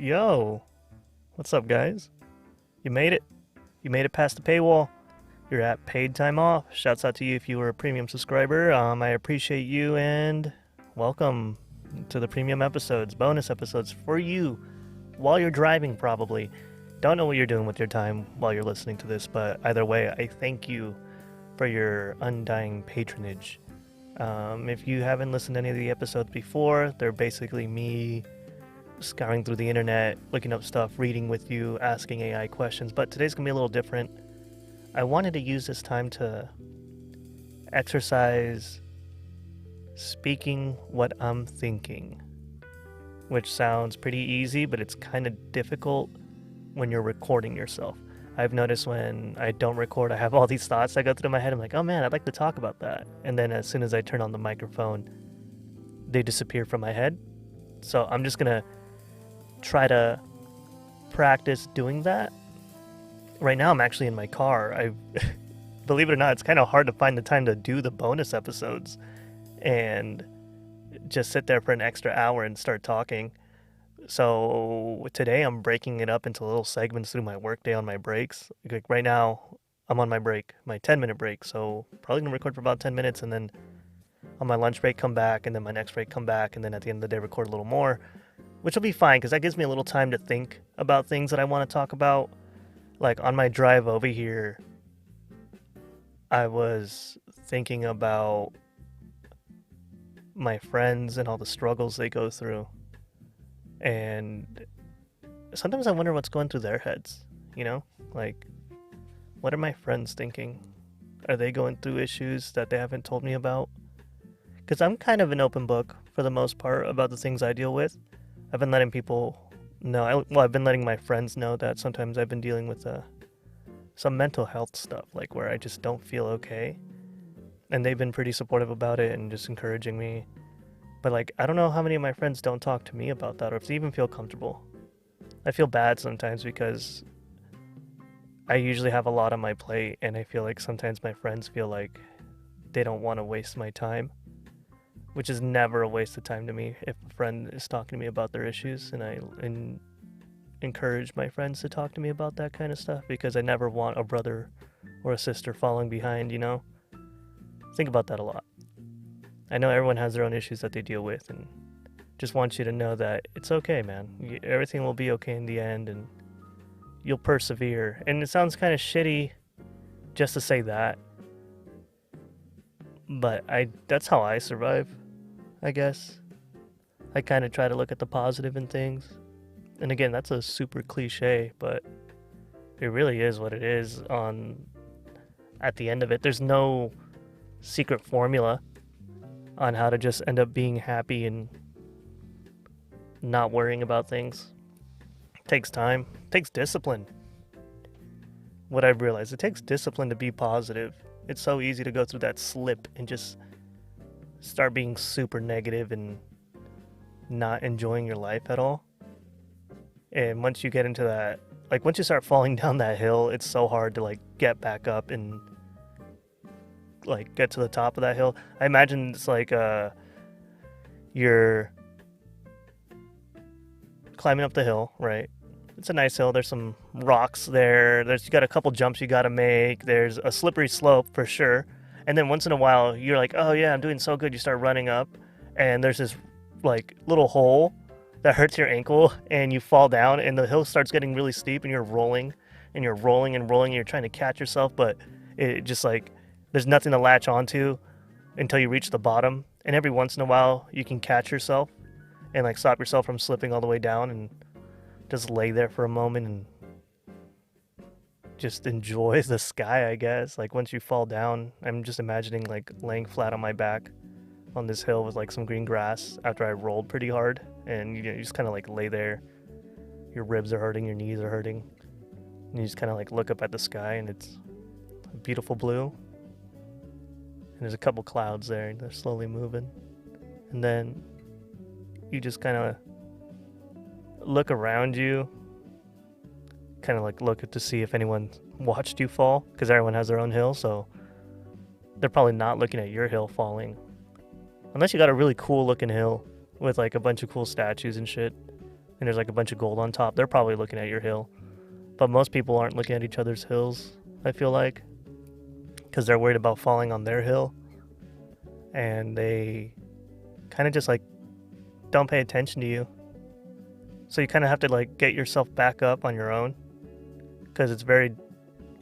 Yo, what's up, guys? You made it. You made it past the paywall. You're at paid time off. Shouts out to you if you were a premium subscriber. I appreciate you and welcome to the premium episodes, bonus episodes for you while you're driving, probably. Don't know what you're doing with your time while you're listening to this, but either way, I thank you for your undying patronage. If you haven't listened to any of the episodes before, they're basically me scouring through the internet, looking up stuff, reading with you, asking AI questions. But today's gonna be a little different. I wanted to use this time to exercise speaking what I'm thinking, which sounds pretty easy, but it's kind of difficult when you're recording yourself. I've noticed when I don't record, I have all these thoughts that go through my head. I'm like, oh man, I'd like to talk about that. And then as soon as I turn on the microphone, they disappear from my head. So I'm just gonna try to practice doing that. Right now I'm actually in my car. I believe it or not, it's kind of hard to find the time to do the bonus episodes and just sit there for an extra hour and start talking. So today I'm breaking it up into little segments through my workday on my breaks. Like right now I'm on my break, my 10-minute break. So probably gonna record for about 10 minutes and then on my lunch break come back, and then my next break come back, and then at the end of the day record a little more, which will be fine because that gives me a little time to think about things that I want to talk about. Like on my drive over here, I was thinking about my friends and all the struggles they go through. And sometimes I wonder what's going through their heads, you know? Like, what are my friends thinking? Are they going through issues that they haven't told me about? Because I'm kind of an open book for the most part about the things I deal with. I've been letting people know, I've been letting my friends know that sometimes I've been dealing with some mental health stuff, like where I just don't feel okay. And they've been pretty supportive about it and just encouraging me. But like, I don't know how many of my friends don't talk to me about that or if they even feel comfortable. I feel bad sometimes because I usually have a lot on my plate and I feel like sometimes my friends feel like they don't want to waste my time, which is never a waste of time to me if a friend is talking to me about their issues, and I encourage my friends to talk to me about that kind of stuff because I never want a brother or a sister falling behind, you know? Think about that a lot. I know everyone has their own issues that they deal with, and just want you to know that it's okay, man. Everything will be okay in the end, and you'll persevere. And it sounds kind of shitty just to say that, but that's how I survive, I guess. I kind of try to look at the positive in things. And again, that's a super cliche, but it really is what it is at the end of it. There's no secret formula on how to just end up being happy and not worrying about things. It takes time. It takes discipline. What I've realized, it takes discipline to be positive. It's so easy to go through that slip and just start being super negative and not enjoying your life at all. And once you get into that, like once you start falling down that hill, it's so hard to like get back up and like get to the top of that hill. I imagine it's like you're climbing up the hill, right? It's a nice hill. There's some rocks there. You got a couple jumps you got to make. There's a slippery slope for sure. And then once in a while, you're like, oh yeah, I'm doing so good. You start running up, and there's this like little hole that hurts your ankle, and you fall down, and the hill starts getting really steep, and you're rolling, and you're rolling and rolling, and you're trying to catch yourself, but it just like there's nothing to latch onto until you reach the bottom. And every once in a while, you can catch yourself and like stop yourself from slipping all the way down and just lay there for a moment and just enjoy the sky, I guess. Like once you fall down, I'm just imagining like laying flat on my back on this hill with like some green grass after I rolled pretty hard, and you just kind of like lay there. Your ribs are hurting, your knees are hurting, and you just kind of like look up at the sky, and it's a beautiful blue. And there's a couple clouds there, and they're slowly moving. And then you just kind of look around you, kind of like look to see if anyone watched you fall, because everyone has their own hill, so they're probably not looking at your hill falling. Unless you got a really cool looking hill with like a bunch of cool statues and shit, and there's like a bunch of gold on top, they're probably looking at your hill. But most people aren't looking at each other's hills, I feel like, because they're worried about falling on their hill, and they kind of just like don't pay attention to you. So you kind of have to like get yourself back up on your own, because it's very,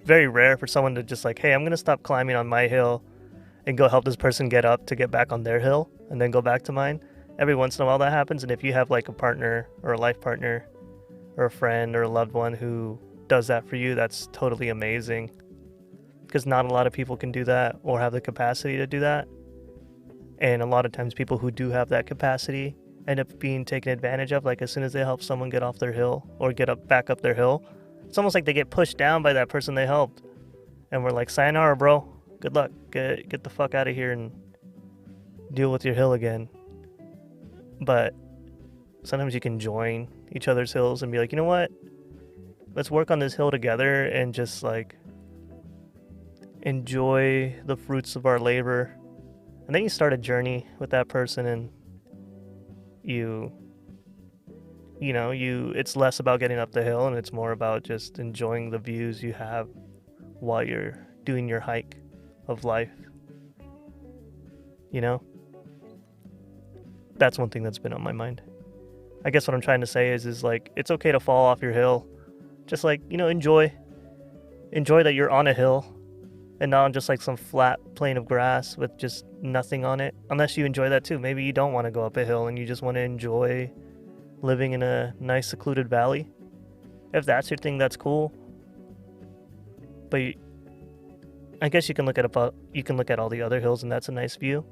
very rare for someone to just like, hey, I'm gonna stop climbing on my hill and go help this person get up to get back on their hill and then go back to mine. Every once in a while that happens, and if you have like a partner or a life partner or a friend or a loved one who does that for you, that's totally amazing, because not a lot of people can do that or have the capacity to do that. And a lot of times people who do have that capacity end up being taken advantage of. Like as soon as they help someone get off their hill or get up back up their hill, it's almost like they get pushed down by that person they helped, and we're like, sayonara, bro, good luck, get the fuck out of here and deal with your hill again. But sometimes you can join each other's hills and be like, you know what, let's work on this hill together and just like enjoy the fruits of our labor. And then you start a journey with that person, and it's less about getting up the hill and it's more about just enjoying the views you have while you're doing your hike of life. That's one thing that's been on my mind. I guess what I'm trying to say is like, it's okay to fall off your hill. Just like, enjoy that you're on a hill and not on just like some flat plane of grass with just nothing on it. Unless you enjoy that too. Maybe you don't want to go up a hill and you just want to enjoy living in a nice secluded valley. If that's your thing, that's cool. But I guess you can look at all the other hills and that's a nice view.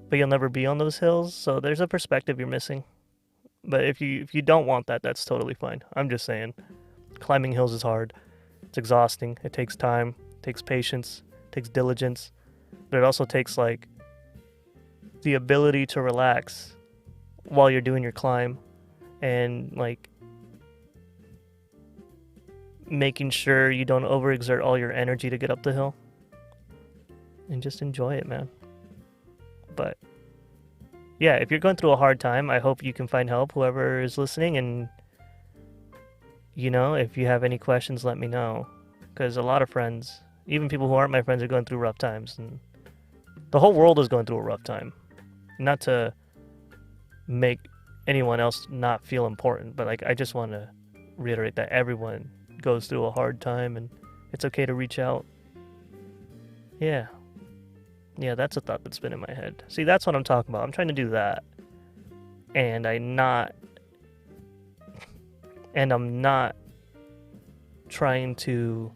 But you'll never be on those hills, so there's a perspective you're missing. But if you don't want that, that's totally fine. I'm just saying, climbing hills is hard. It's exhausting. It takes time. It takes patience. It takes diligence. But it also takes like the ability to relax while you're doing your climb, and like making sure you don't overexert all your energy to get up the hill, and just enjoy it, man. But yeah, if you're going through a hard time, I hope you can find help, whoever is listening. And if you have any questions, let me know, because a lot of friends, even people who aren't my friends, are going through rough times, and the whole world is going through a rough time. Not to make anyone else not feel important, but like, I just want to reiterate that everyone goes through a hard time, and it's okay to reach out. Yeah, that's a thought that's been in my head. See, that's what I'm talking about. I'm trying to do that, and I'm not trying to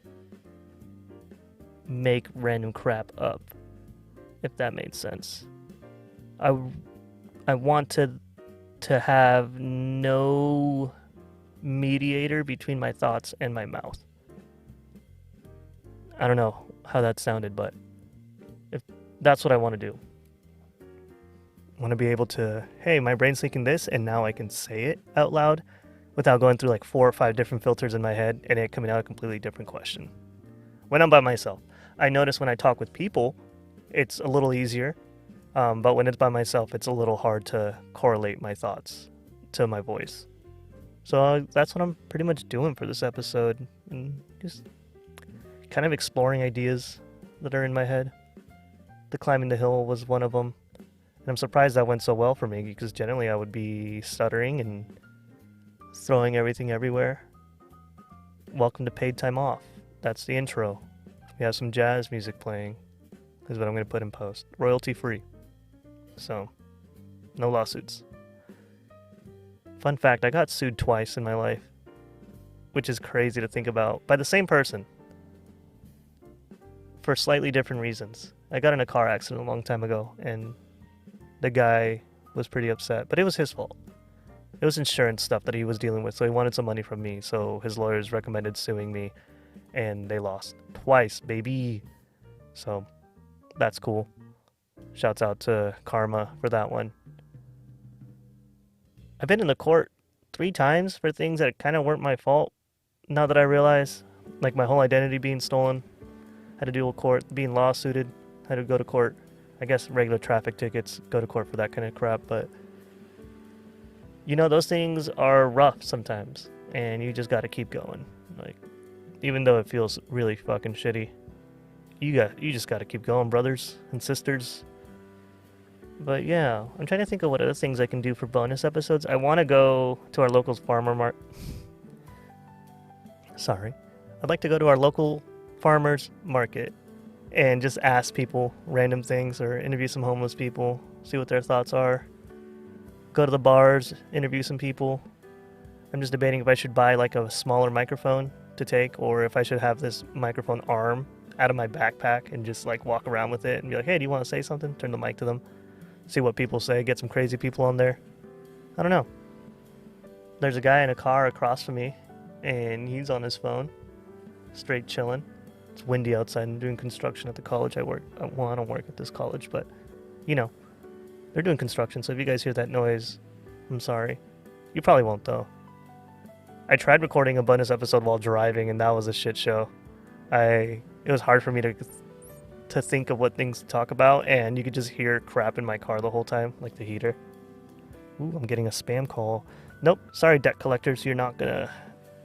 make random crap up, if that made sense. I want to have no mediator between my thoughts and my mouth. I don't know how that sounded, but if that's what I want to do. I want to be able to, hey, my brain's thinking this, and now I can say it out loud without going through like 4 or 5 different filters in my head and it coming out a completely different question. When I'm by myself, I notice when I talk with people, it's a little easier. But when it's by myself, it's a little hard to correlate my thoughts to my voice. So that's what I'm pretty much doing for this episode, and just kind of exploring ideas that are in my head. The climbing the hill was one of them, and I'm surprised that went so well for me, because generally I would be stuttering and throwing everything everywhere. Welcome to paid time off. That's the intro. We have some jazz music playing. Is what I'm going to put in post. Royalty free. So, no lawsuits. Fun fact, I got sued twice in my life, which is crazy to think about, by the same person, for slightly different reasons. I got in a car accident a long time ago, and the guy was pretty upset, but it was his fault. It was insurance stuff that he was dealing with, so he wanted some money from me, so his lawyers recommended suing me, and they lost twice, baby. So, that's cool. Shouts out to Karma for that one. I've been in the court 3 times for things that kind of weren't my fault. Now that I realize, like my whole identity being stolen, had to deal with court, being lawsuited, had to go to court. I guess regular traffic tickets, go to court for that kind of crap, but you know, those things are rough sometimes, and you just got to keep going. Like, even though it feels really fucking shitty, you just got to keep going, brothers and sisters. But yeah, I'm trying to think of what other things I can do for bonus episodes. I want to go to our local Sorry. I'd like to go to our local farmers market and just ask people random things or interview some homeless people, see what their thoughts are. Go to the bars, interview some people. I'm just debating if I should buy like a smaller microphone to take, or if I should have this microphone arm out of my backpack and just like walk around with it and be like, hey, do you want to say something? Turn the mic to them, see what people say, get some crazy people on there. I don't know. There's a guy in a car across from me, and he's on his phone, straight chilling. It's windy outside. I'm doing construction at the college I work. Well, I don't work at this college, but you know, they're doing construction. So if you guys hear that noise, I'm sorry. You probably won't though. I tried recording a bonus episode while driving, and that was a shit show. It was hard for me to think of what things to talk about, and you could just hear crap in my car the whole time, like the heater. Ooh, I'm getting a spam call. Nope, sorry debt collectors, you're not gonna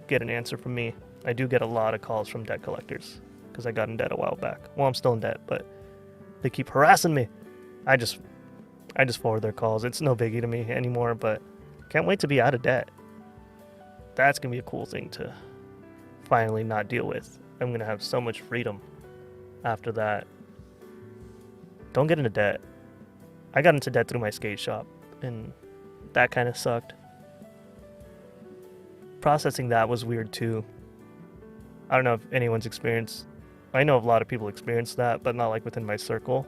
get an answer from me. I do get a lot of calls from debt collectors because I got in debt a while back. Well, I'm still in debt, but they keep harassing me. I just forward their calls. It's no biggie to me anymore, but can't wait to be out of debt. That's gonna be a cool thing to finally not deal with. I'm gonna have so much freedom after that. Don't get into debt. I got into debt through my skate shop, and that kind of sucked. Processing that was weird too. I don't know if anyone's experienced. I know a lot of people experience that, but not like within my circle.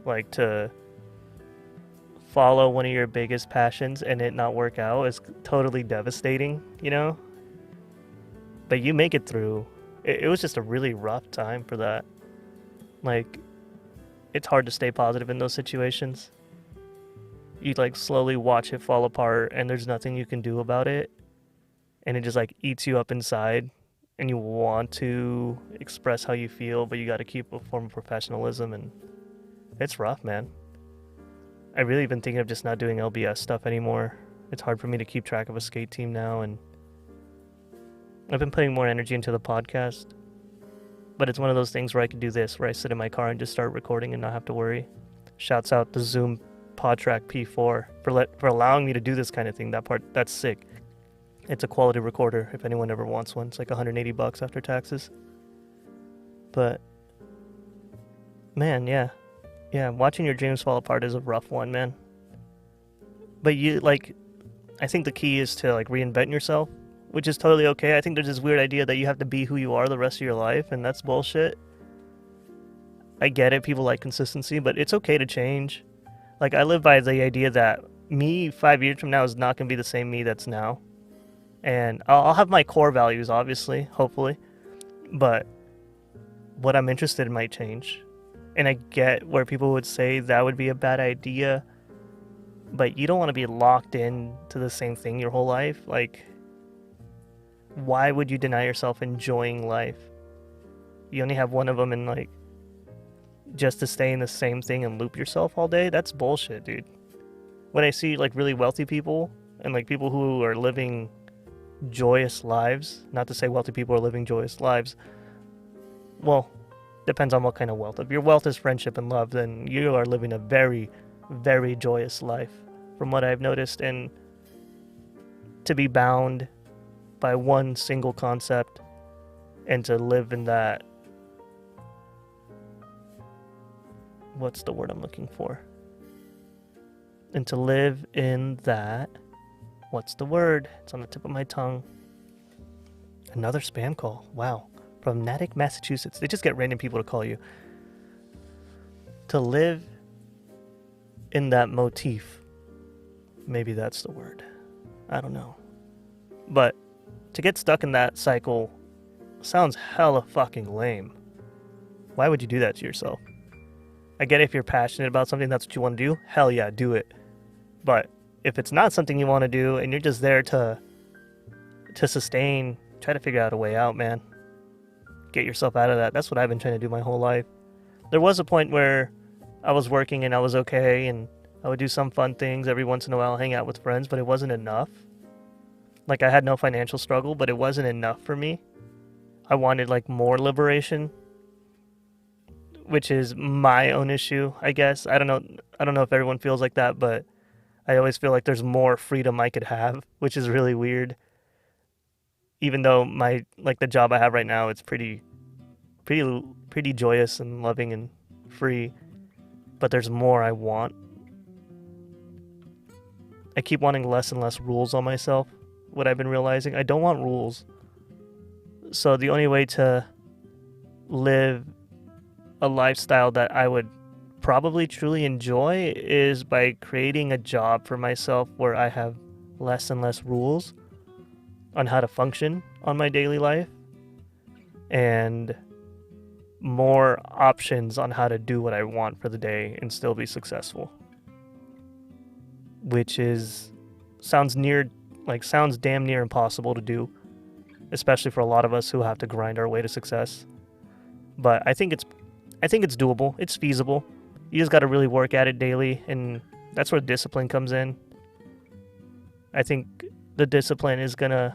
Like, to follow one of your biggest passions and it not work out is totally devastating, you know? But you make it through. It was just a really rough time for that. Like, it's hard to stay positive in those situations. You like slowly watch it fall apart and there's nothing you can do about it. And it just like eats you up inside, and you want to express how you feel, but you got to keep a form of professionalism, and it's rough, man. I really been thinking of just not doing LBS stuff anymore. It's hard for me to keep track of a skate team now, and I've been putting more energy into the podcast. But it's one of those things where I could do this, where I sit in my car and just start recording and not have to worry. Shouts out to Zoom PodTrack P4 for allowing me to do this kind of thing. That's sick. It's a quality recorder if anyone ever wants one. It's like $180 after taxes. But man, yeah, watching your dreams fall apart is a rough one, man. But I think the key is to like reinvent yourself, which is totally okay. I think there's this weird idea that you have to be who you are the rest of your life, and that's bullshit. I get it, people like consistency, but it's okay to change. Like, I live by the idea that me 5 years from now is not going to be the same me that's now. And I'll have my core values, obviously, hopefully, but what I'm interested in might change. And I get where people would say that would be a bad idea, but you don't want to be locked in to the same thing your whole life. Like, why would you deny yourself enjoying life? You only have one of them, and like, just to stay in the same thing and loop yourself all day, that's bullshit, dude. When I see like really wealthy people and like people who are living joyous lives, not to say wealthy people are living joyous lives, well, depends on what kind of wealth. If your wealth is friendship and love, then you are living a very, very joyous life, from what I've noticed. And to be bound by one single concept and to live in that, what's the word I'm looking for? And to live in that, what's the word? It's on the tip of my tongue. Another spam call. Wow. From Natick, Massachusetts. They just get random people to call you. To live in that motif. Maybe that's the word. I don't know. But to get stuck in that cycle sounds hella fucking lame. Why would you do that to yourself? I get it, if you're passionate about something, that's what you want to do. Hell yeah, do it. But if it's not something you want to do and you're just there to sustain, try to figure out a way out, man. Get yourself out of that. That's what I've been trying to do my whole life. There was a point where I was working and I was okay, and I would do some fun things every once in a while, hang out with friends, but it wasn't enough. Like, I had no financial struggle, but it wasn't enough for me. I wanted like more liberation, which is my own issue, I guess. I don't know if everyone feels like that, but I always feel like there's more freedom I could have, which is really weird. Even though the job I have right now, it's pretty joyous and loving and free, but there's more I want. I keep wanting less and less rules on myself. What I've been realizing, I don't want rules. So the only way to live a lifestyle that I would probably truly enjoy is by creating a job for myself where I have less and less rules on how to function on my daily life and more options on how to do what I want for the day and still be successful. Which sounds damn near impossible to do, especially for a lot of us who have to grind our way to success. But I think it's doable. It's feasible. You just got to really work at it daily, and that's where discipline comes in. I think the discipline is going to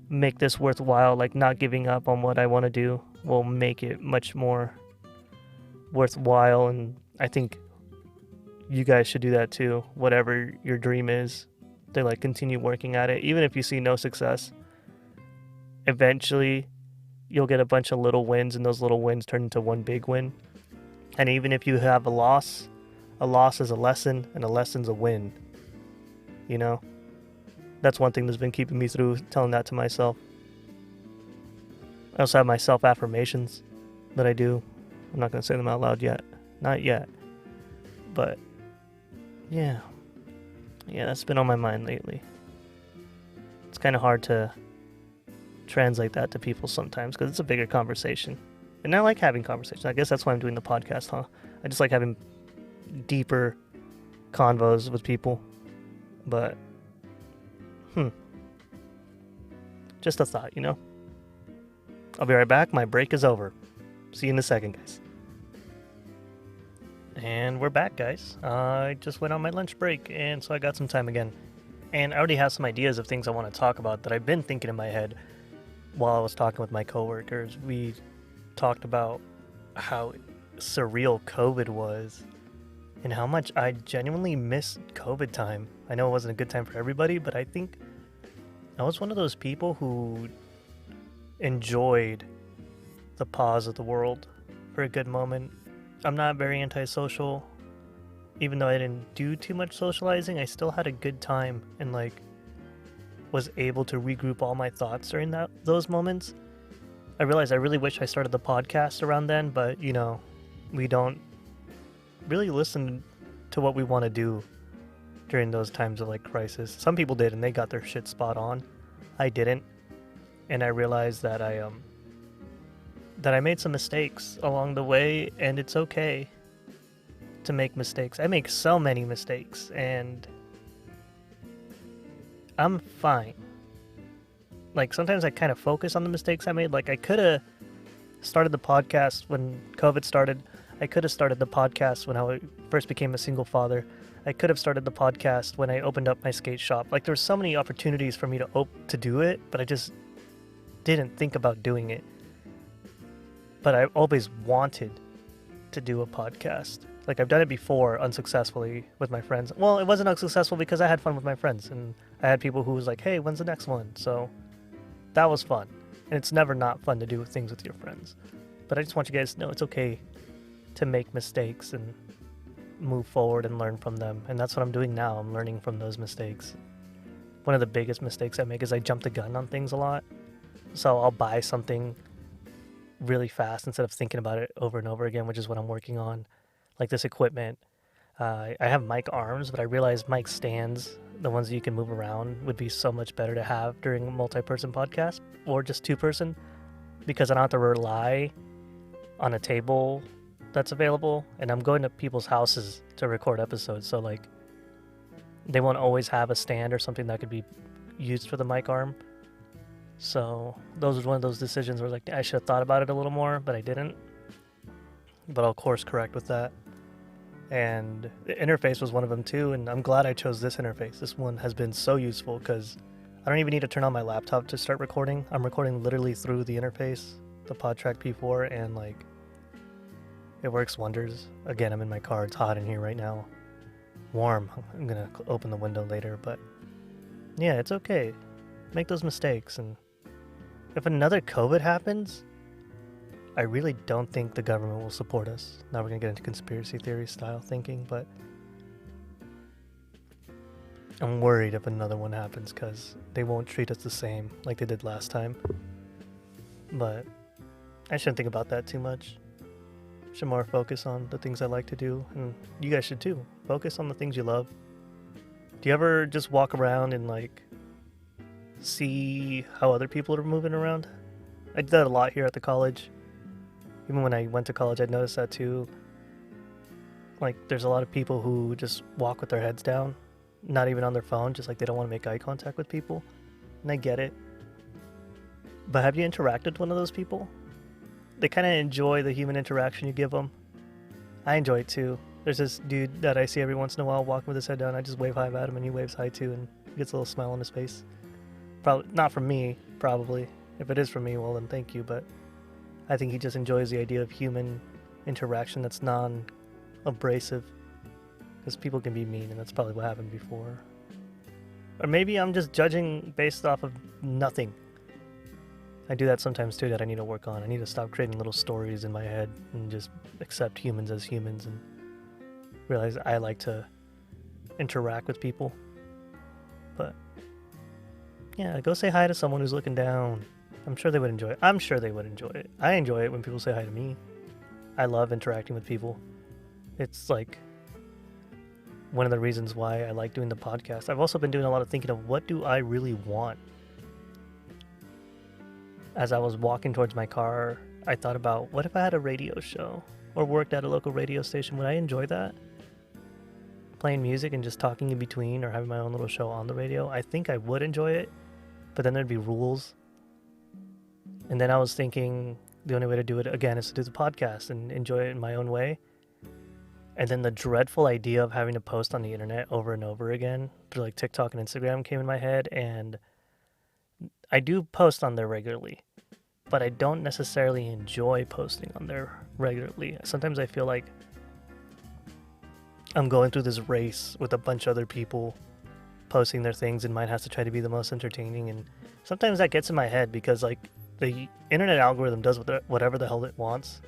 make this worthwhile. Like, not giving up on what I want to do will make it much more worthwhile, and I think you guys should do that too. Whatever your dream is, to like continue working at it. Even if you see no success, eventually you'll get a bunch of little wins, and those little wins turn into one big win. And even if you have a loss is a lesson, and a lesson's a win. You know? That's one thing that's been keeping me through, telling that to myself. I also have my self-affirmations that I do. I'm not going to say them out loud yet. Not yet. But, yeah. Yeah, that's been on my mind lately. It's kind of hard to translate that to people sometimes because it's a bigger conversation. And I like having conversations. I guess that's why I'm doing the podcast, huh? I just like having deeper convos with people. But, just a thought, you know? I'll be right back. My break is over. See you in a second, guys. And we're back, guys. I just went on my lunch break, and so I got some time again. And I already have some ideas of things I want to talk about that I've been thinking in my head while I was talking with my coworkers. We talked about how surreal COVID was and how much I genuinely miss COVID time. I know it wasn't a good time for everybody, but I think I was one of those people who enjoyed the pause of the world for a good moment. I'm not very antisocial. Even though I didn't do too much socializing, I still had a good time and was able to regroup all my thoughts during those moments. I realized I really wish I started the podcast around then, but we don't really listen to what we want to do during those times of crisis. Some people did, and they got their shit spot on. I didn't, and I realized that I made some mistakes along the way, and it's okay to make mistakes. I make so many mistakes, and I'm fine. Sometimes I kind of focus on the mistakes I made. I could have started the podcast when COVID started. I could have started the podcast when I first became a single father. I could have started the podcast when I opened up my skate shop. There were so many opportunities for me to do it, but I just didn't think about doing it. But I always wanted to do a podcast. I've done it before unsuccessfully with my friends. Well, it wasn't unsuccessful because I had fun with my friends, and I had people who was like, hey, when's the next one? So that was fun. And it's never not fun to do things with your friends. But I just want you guys to know it's okay to make mistakes and move forward and learn from them. And that's what I'm doing now. I'm learning from those mistakes. One of the biggest mistakes I make is I jump the gun on things a lot. So I'll buy something really fast instead of thinking about it over and over again, which is what I'm working on. This equipment. I have mic arms, but I realized mic stands, the ones that you can move around, would be so much better to have during a multi-person podcast or just two-person, because I don't have to rely on a table that's available, and I'm going to people's houses to record episodes, so they won't always have a stand or something that could be used for the mic arm. So those was one of those decisions where I should have thought about it a little more, but I didn't. But I'll course correct with that. and the interface was one of them too, and I'm glad I chose this interface. This one has been so useful because I don't even need to turn on my laptop to start recording. I'm recording literally through the interface, the PodTrack P4, and like it works wonders. Again, I'm in my car. It's hot in here right now. Warm. I'm gonna open the window later, but yeah, it's okay. Make those mistakes, and if another COVID happens, I really don't think the government will support us. Now we're gonna get into conspiracy theory style thinking, but I'm worried if another one happens because they won't treat us the same like they did last time. But I shouldn't think about that too much. Should more focus on the things I like to do, and you guys should too. Focus on the things you love. Do you ever just walk around and like see how other people are moving around? I did that a lot here at the college. Even when I went to college, I noticed that too. Like, there's a lot of people who just walk with their heads down, not even on their phone, just like they don't want to make eye contact with people. And I get it. But have you interacted with one of those people? They kind of enjoy the human interaction you give them. I enjoy it too. There's this dude that I see every once in a while walking with his head down. I just wave hi at him and he waves hi too, and he gets a little smile on his face. Probably not from me, probably. If it is from me, well then thank you, but I think he just enjoys the idea of human interaction that's non-abrasive. Because people can be mean, and that's probably what happened before. Or maybe I'm just judging based off of nothing. I do that sometimes too, that I need to work on. I need to stop creating little stories in my head and just accept humans as humans and realize I like to interact with people. But yeah, go say hi to someone who's looking down. I'm sure they would enjoy it. I'm sure they would enjoy it. I enjoy it when people say hi to me. I love interacting with people. It's like one of the reasons why I like doing the podcast. I've also been doing a lot of thinking of what do I really want. As I was walking towards my car, I thought about what if I had a radio show or worked at a local radio station? Would I enjoy that? Playing music and just talking in between, or having my own little show on the radio? I think I would enjoy it, but then there'd be rules. And then I was thinking the only way to do it again is to do the podcast and enjoy it in my own way. And then the dreadful idea of having to post on the internet over and over again through like TikTok and Instagram came in my head, and I do post on there regularly, but I don't necessarily enjoy posting on there regularly. Sometimes I feel like I'm going through this race with a bunch of other people posting their things, and mine has to try to be the most entertaining. And sometimes that gets in my head because like the internet algorithm does whatever the hell it wants.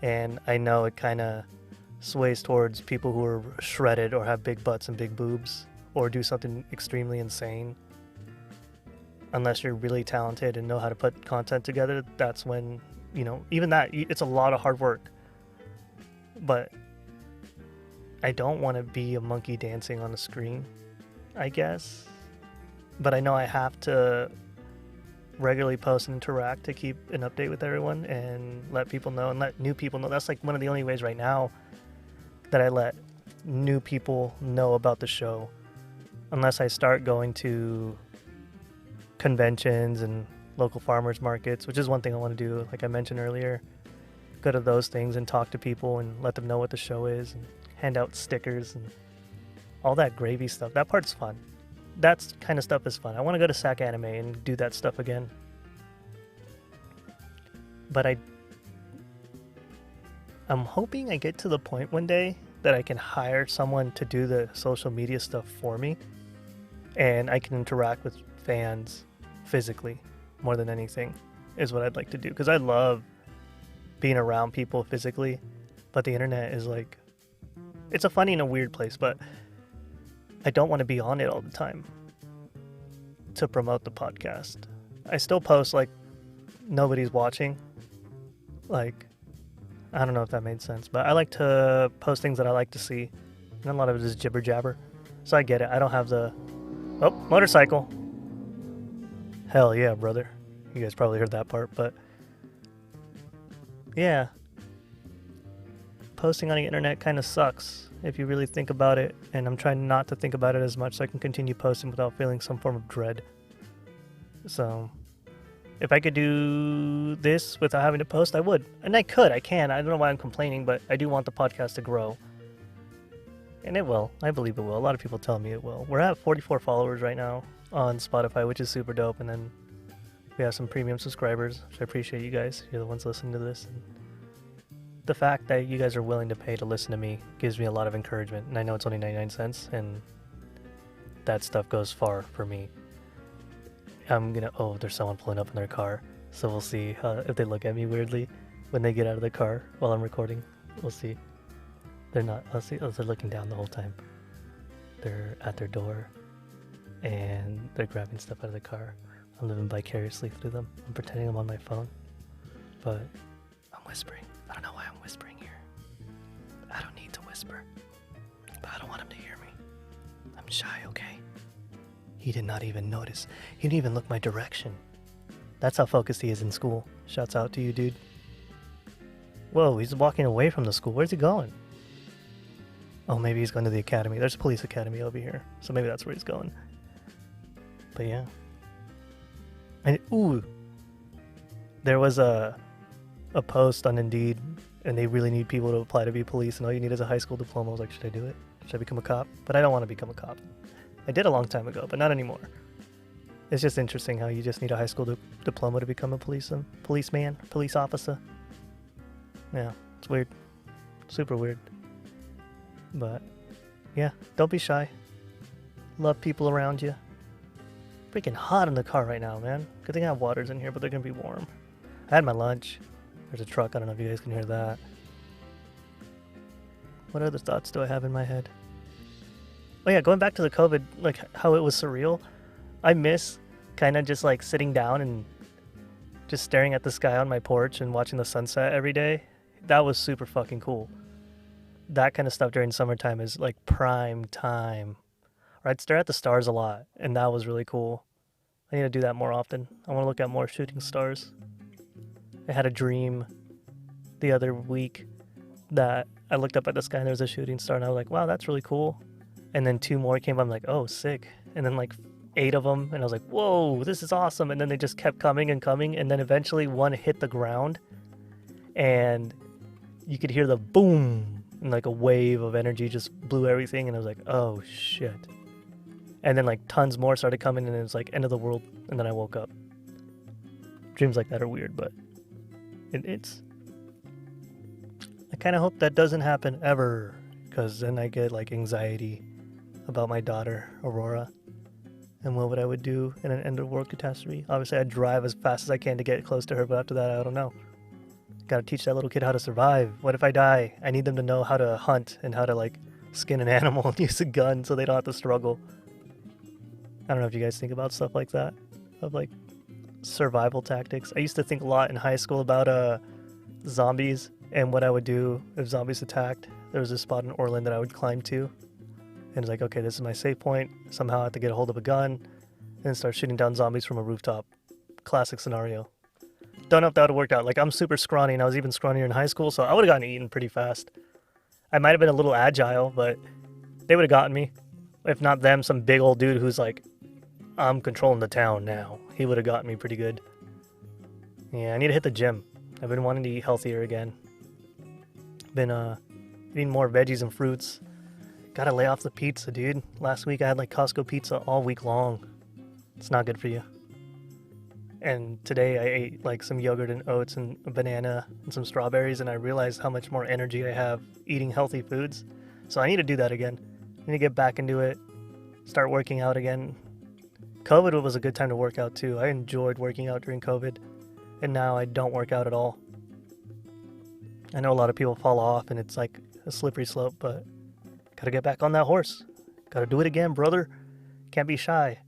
And I know it kind of sways towards people who are shredded or have big butts and big boobs or do something extremely insane. Unless you're really talented and know how to put content together, that's when, you know, even that, it's a lot of hard work. But I don't want to be a monkey dancing on a screen, I guess. But I know I have to regularly post and interact to keep an update with everyone and let people know and let new people know. That's like one of the only ways right now that I let new people know about the show. Unless I start going to conventions and local farmers markets, which is one thing I want to do, like I mentioned earlier. Go to those things and talk to people and let them know what the show is and hand out stickers and all that gravy stuff. That part's fun. That kind of stuff is fun. I want to go to SAC Anime and do that stuff again. But I'm hoping I get to the point one day that I can hire someone to do the social media stuff for me, and I can interact with fans physically more than anything is what I'd like to do, because I love being around people physically, but the internet is like, it's a funny and a weird place, but I don't want to be on it all the time to promote the podcast. I still post like nobody's watching. Like, I don't know if that made sense, but I like to post things that I like to see, and a lot of it is jibber jabber. So I get it. I don't have the motorcycle. Hell yeah, brother. You guys probably heard that part, but yeah. Posting on the internet kind of sucks if you really think about it, and I'm trying not to think about it as much so I can continue posting without feeling some form of dread. So if I could do this without having to post, I would. And I can. I don't know why I'm complaining, but I do want the podcast to grow. And it will. I believe it will. A lot of people tell me it will. We're at 44 followers right now on Spotify, which is super dope. And then we have some premium subscribers, which I appreciate you guys. You're the ones listening to this. And the fact that you guys are willing to pay to listen to me gives me a lot of encouragement. And I know it's only 99 cents, and that stuff goes far for me. Oh, there's someone pulling up in their car. So we'll see if they look at me weirdly when they get out of the car while I'm recording. We'll see. They're not. Let's see. Oh, they're looking down the whole time. They're at their door, and they're grabbing stuff out of the car. I'm living vicariously through them. I'm pretending I'm on my phone, but I'm whispering. I don't know why I'm whispering here. I don't need to whisper, but I don't want him to hear me. I'm shy, okay? He did not even notice. He didn't even look my direction. That's how focused he is in school. Shouts out to you, dude. Whoa, he's walking away from the school. Where's he going? Oh, maybe he's going to the academy. There's a police academy over here, so maybe that's where he's going. But yeah. And ooh, there was a post on Indeed, and they really need people to apply to be police, and all you need is a high school diploma. I was like, should I do it? Should I become a cop? But I don't want to become a cop. I did a long time ago, but not anymore. It's just interesting how you just need a high school diploma to become a policeman, police officer. Yeah, it's weird. Super weird. But yeah, don't be shy. Love people around you. Freaking hot in the car right now, man. Good thing I have waters in here, but they're gonna be warm. I had my lunch. There's a truck. I don't know if you guys can hear that. What other thoughts do I have in my head? Oh yeah, going back to the COVID, like how it was surreal. I miss kind of just like sitting down and just staring at the sky on my porch and watching the sunset every day. That was super fucking cool. That kind of stuff during summertime is like prime time. Or I'd stare at the stars a lot, and that was really cool. I need to do that more often. I want to look at more shooting stars. I had a dream the other week that I looked up at the sky and there was a shooting star, and I was like, wow, that's really cool. And then 2 more came up, I'm like, oh, sick. And then like 8 of them, and I was like, whoa, this is awesome. And then they just kept coming and coming, and then eventually one hit the ground, and you could hear the boom, and like a wave of energy just blew everything, and I was like, oh shit. And then like tons more started coming, and it was like end of the world, and then I woke up. Dreams like that are weird, but it's I kind of hope that doesn't happen ever, because then I get like anxiety about my daughter Aurora and what I would do in an end of world catastrophe. Obviously I'd drive as fast as I can to get close to her, but after that I don't know. Gotta teach that little kid how to survive. What if I die? I need them to know how to hunt and how to like skin an animal and use a gun so they don't have to struggle. I don't know if you guys think about stuff like that, of like survival tactics. I used to think a lot in high school about zombies and what I would do if zombies attacked. There was a spot in Orland that I would climb to, and it's like, okay, this is my safe point. Somehow I have to get a hold of a gun and then start shooting down zombies from a rooftop. Classic scenario. Don't know if that would have worked out. Like, I'm super scrawny, and I was even scrawnier in high school, so I would have gotten eaten pretty fast. I might have been a little agile, but they would have gotten me. If not them, some big old dude who's like, I'm controlling the town now. He would have gotten me pretty good. Yeah, I need to hit the gym. I've been wanting to eat healthier again. Been eating more veggies and fruits. Gotta lay off the pizza, dude. Last week I had like Costco pizza all week long. It's not good for you. And today I ate like some yogurt and oats and a banana and some strawberries, and I realized how much more energy I have eating healthy foods. So I need to do that again. I need to get back into it. Start working out again. COVID was a good time to work out too. I enjoyed working out during COVID, and now I don't work out at all. I know a lot of people fall off and it's like a slippery slope, but gotta get back on that horse. Gotta do it again, brother. Can't be shy.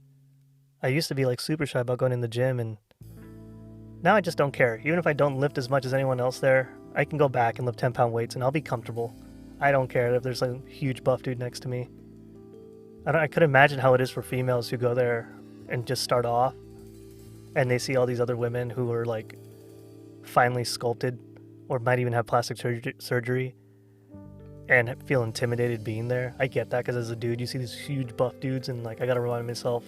I used to be like super shy about going in the gym, and now I just don't care. Even if I don't lift as much as anyone else there, I can go back and lift 10-pound weights and I'll be comfortable. I don't care if there's a huge buff dude next to me. I could imagine how it is for females who go there and just start off and they see all these other women who are like finely sculpted or might even have plastic surgery and feel intimidated being there. I get that, because as a dude, you see these huge buff dudes, and like I gotta remind myself,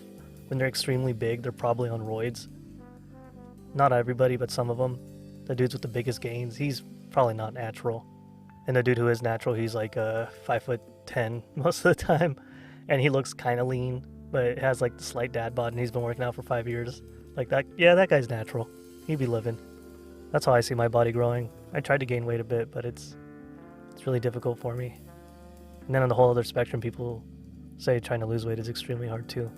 when they're extremely big, they're probably on roids. Not everybody, but some of them. The dudes with the biggest gains, he's probably not natural. And the dude who is natural, he's like 5'10", 10 most of the time, and he looks kind of lean, but has like the slight dad bod, and he's been working out for 5 years. Like that, yeah, that guy's natural. He'd be living. That's how I see my body growing. I tried to gain weight a bit, but it's really difficult for me. And then on the whole other spectrum, people say trying to lose weight is extremely hard too.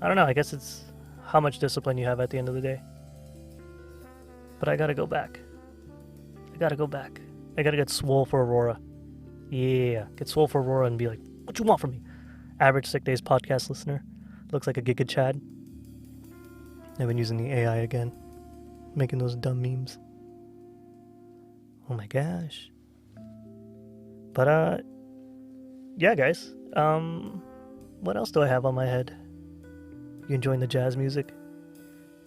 I don't know, I guess it's how much discipline you have at the end of the day. But I gotta go back. I gotta get swole for Aurora. Yeah, get swole for Aurora and be like, what you want from me? Average Sick Days podcast listener. Looks like a Giga Chad. I've been using the AI again. Making those dumb memes. Oh my gosh. But, yeah, guys. What else do I have on my head? You enjoying the jazz music?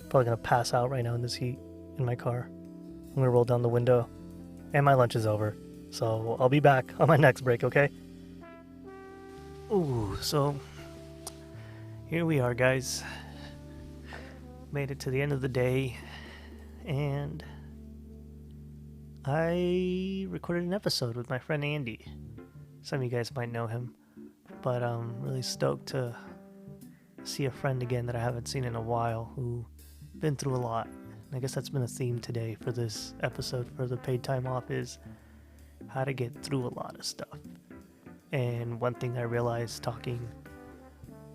Probably gonna pass out right now in this heat in my car. I'm gonna roll down the window. And my lunch is over. So I'll be back on my next break, okay? Ooh, so here we are, guys. Made it to the end of the day. And I recorded an episode with my friend Andy. Some of you guys might know him. But I'm really stoked to see a friend again that I haven't seen in a while who been through a lot. And I guess that's been a theme today for this episode for the paid time off is how to get through a lot of stuff. And one thing I realized talking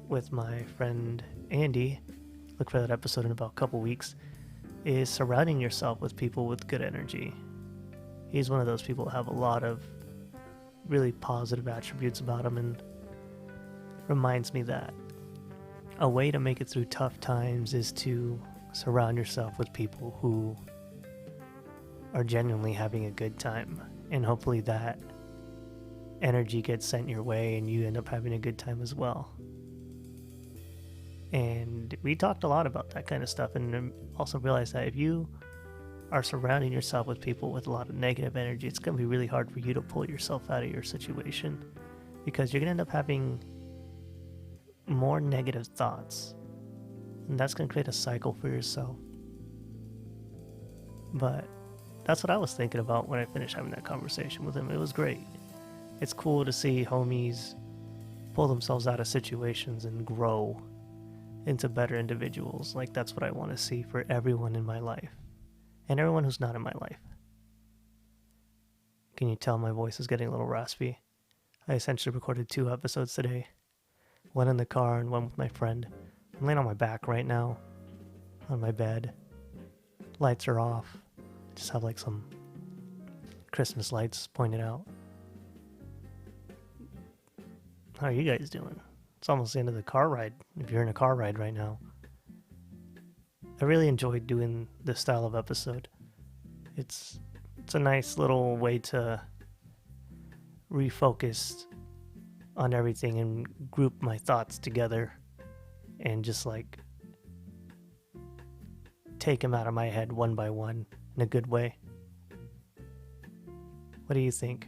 with my friend Andy, look for that episode in about a couple weeks, is surrounding yourself with people with good energy. He's one of those people who have a lot of really positive attributes about him and reminds me that a way to make it through tough times is to surround yourself with people who are genuinely having a good time. And hopefully that energy gets sent your way and you end up having a good time as well. And we talked a lot about that kind of stuff, and also realized that if you are surrounding yourself with people with a lot of negative energy, it's going to be really hard for you to pull yourself out of your situation, because you're going to end up having more negative thoughts, and that's going to create a cycle for yourself. But that's what I was thinking about when I finished having that conversation with him. It was great. It's cool to see homies pull themselves out of situations and grow into better individuals. Like, that's what I want to see for everyone in my life and everyone who's not in my life. Can you tell my voice is getting a little raspy? I essentially recorded 2 episodes today, one in the car and one with my friend. I'm laying on my back right now on my bed. Lights are off. Just have like some Christmas lights pointed out. How are you guys doing? It's almost the end of the car ride, if you're in a car ride right now. I really enjoyed doing this style of episode. It's a nice little way to refocus on everything and group my thoughts together and just like take them out of my head one by one in a good way. What do you think?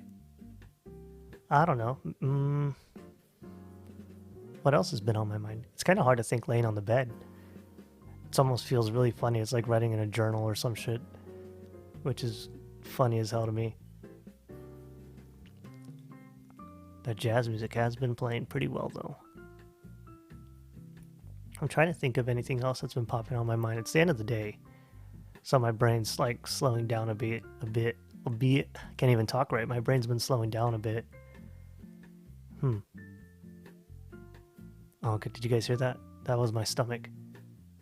I don't know. What else has been on my mind? It's kind of hard to think laying on the bed. It almost feels really funny. It's like writing in a journal or some shit, which is funny as hell to me. That jazz music has been playing pretty well though. I'm trying to think of anything else that's been popping on my mind. It's the end of the day, so my brain's like slowing down a bit. Can't even talk right. My brain's been slowing down a bit. Oh, okay. Did you guys hear that? That was my stomach.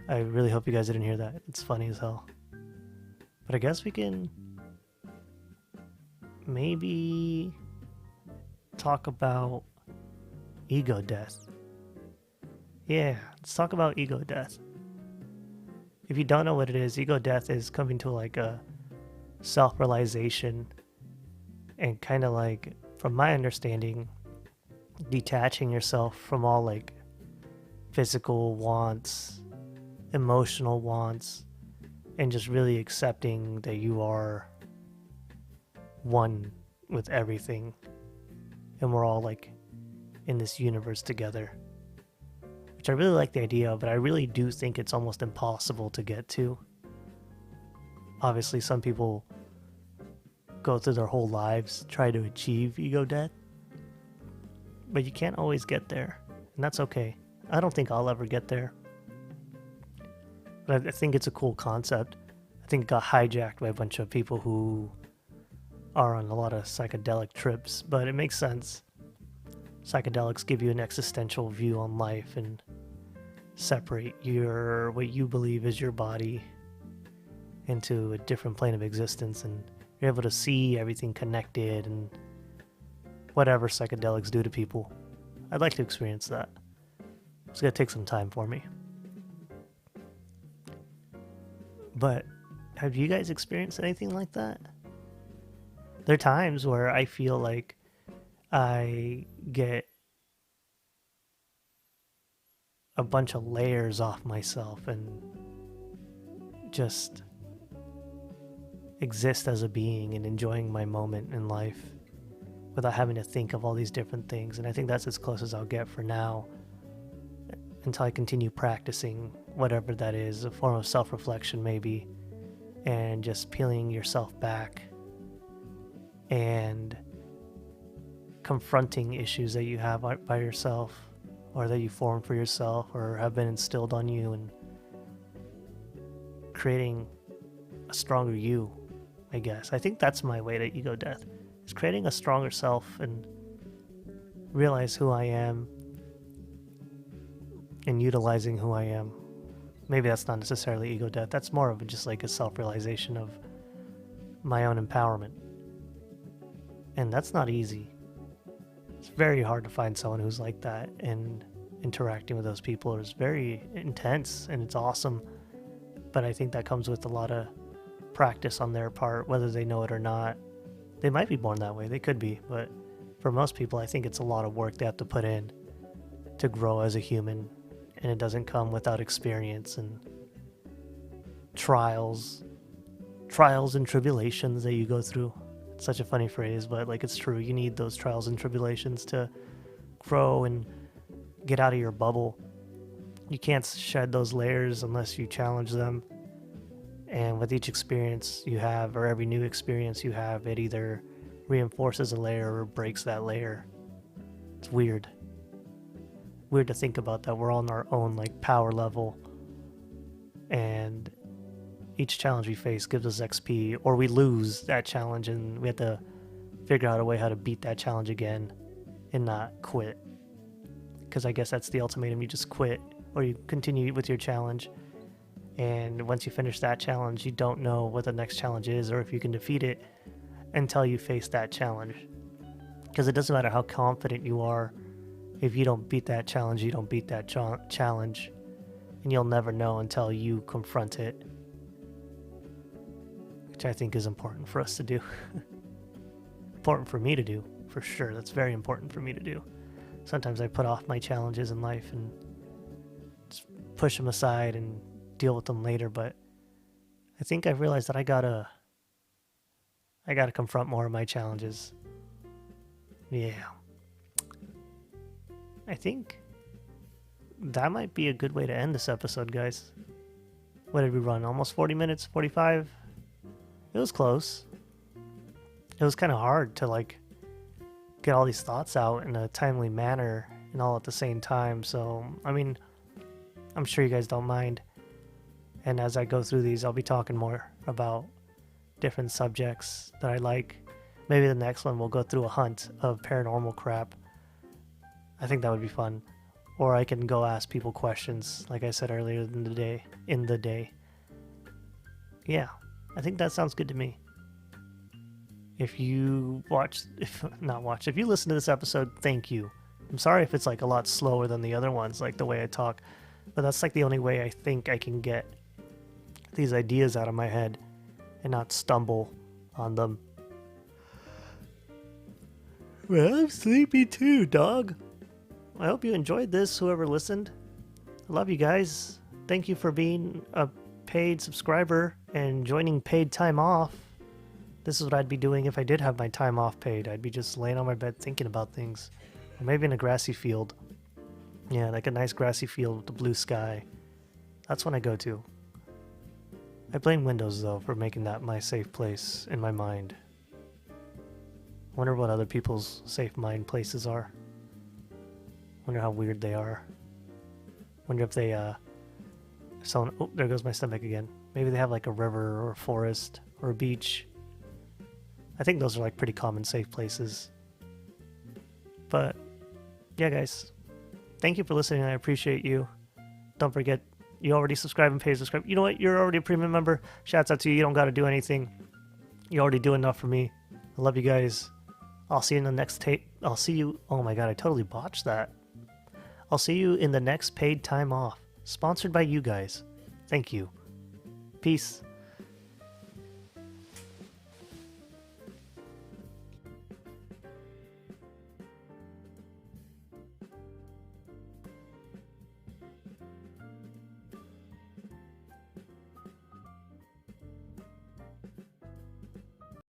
I really hope you guys didn't hear that. It's funny as hell. But I guess we can maybe talk about ego death. Yeah, let's talk about ego death. If you don't know what it is, ego death is coming to like a self-realization and kind of like, from my understanding, detaching yourself from all like physical wants, emotional wants, and just really accepting that you are one with everything and we're all like in this universe together, which I really like the idea of, but I really do think it's almost impossible to get to. Obviously some people go through their whole lives try to achieve ego death, But you can't always get there, and that's okay. I don't think I'll ever get there. But I think it's a cool concept. I think it got hijacked by a bunch of people who are on a lot of psychedelic trips, but it makes sense. Psychedelics give you an existential view on life and separate what you believe is your body into a different plane of existence, and you're able to see everything connected and whatever psychedelics do to people. I'd like to experience that. It's gonna take some time for me. But have you guys experienced anything like that? There are times where I feel like I get a bunch of layers off myself and just exist as a being and enjoying my moment in life without having to think of all these different things. And I think that's as close as I'll get for now until I continue practicing whatever that is, a form of self-reflection maybe, and just peeling yourself back and confronting issues that you have by yourself or that you formed for yourself or have been instilled on you, and creating a stronger you, I guess. I think that's my way to ego death, is creating a stronger self and realize who I am and utilizing who I am. Maybe that's not necessarily ego death. That's more of just like a self-realization of my own empowerment. And that's not easy. It's very hard to find someone who's like that, and interacting with those people is very intense and it's awesome. But I think that comes with a lot of practice on their part, whether they know it or not. They might be born that way, they could be, but for most people, I think it's a lot of work they have to put in to grow as a human, and it doesn't come without experience and trials and tribulations that you go through. It's such a funny phrase, but like, it's true. You need those trials and tribulations to grow and get out of your bubble. You can't shed those layers unless you challenge them. And with each experience you have, or every new experience you have, it either reinforces a layer or breaks that layer. It's weird. Weird to think about that. We're on our own like power level, and each challenge we face gives us XP, or we lose that challenge and we have to figure out a way how to beat that challenge again and not quit. Because I guess that's the ultimatum. You just quit, or you continue with your challenge, and once you finish that challenge, you don't know what the next challenge is or if you can defeat it until you face that challenge. Because it doesn't matter how confident you are, if you don't beat that challenge, you don't beat that challenge, and you'll never know until you confront it, which I think is important for us to do. Important for me to do, for sure. That's very important for me to do. Sometimes I put off my challenges in life and just push them aside and deal with them later, but I think I've realized that I gotta confront more of my challenges. Yeah. I think that might be a good way to end this episode, guys. What did we run? Almost 40 minutes? 45? It was close. It was kind of hard to like get all these thoughts out in a timely manner and all at the same time. So, I mean, I'm sure you guys don't mind. And as I go through these, I'll be talking more about different subjects that I like. Maybe the next one we'll go through a hunt of paranormal crap. I think that would be fun. Or I can go ask people questions, like I said earlier in the day. Yeah, I think that sounds good to me. If you if you listen to this episode, thank you. I'm sorry if it's like a lot slower than the other ones, like the way I talk, but that's like the only way I think I can get these ideas out of my head and not stumble on them. Well, I'm sleepy too, dog. I hope you enjoyed this, whoever listened. I love you guys. Thank you for being a paid subscriber and joining paid time off. This is what I'd be doing if I did have my time off paid. I'd be just laying on my bed thinking about things. Or maybe in a grassy field. Yeah, like a nice grassy field with the blue sky. That's when I go to. I blame Windows, though, for making that my safe place in my mind. I wonder what other people's safe mind places are. Wonder how weird they are. Wonder if they, someone, oh, there goes my stomach again. Maybe they have like a river or a forest or a beach. I think those are like pretty common safe places. But yeah, guys, thank you for listening. I appreciate you. Don't forget, you already subscribe and pay subscribe. You know what? You're already a premium member. Shouts out to you. You don't got to do anything. You already do enough for me. I love you guys. I'll see you in the next tape. I'll see you. Oh my god, I totally botched that. I'll see you in the next paid time off. Sponsored by you guys. Thank you. Peace.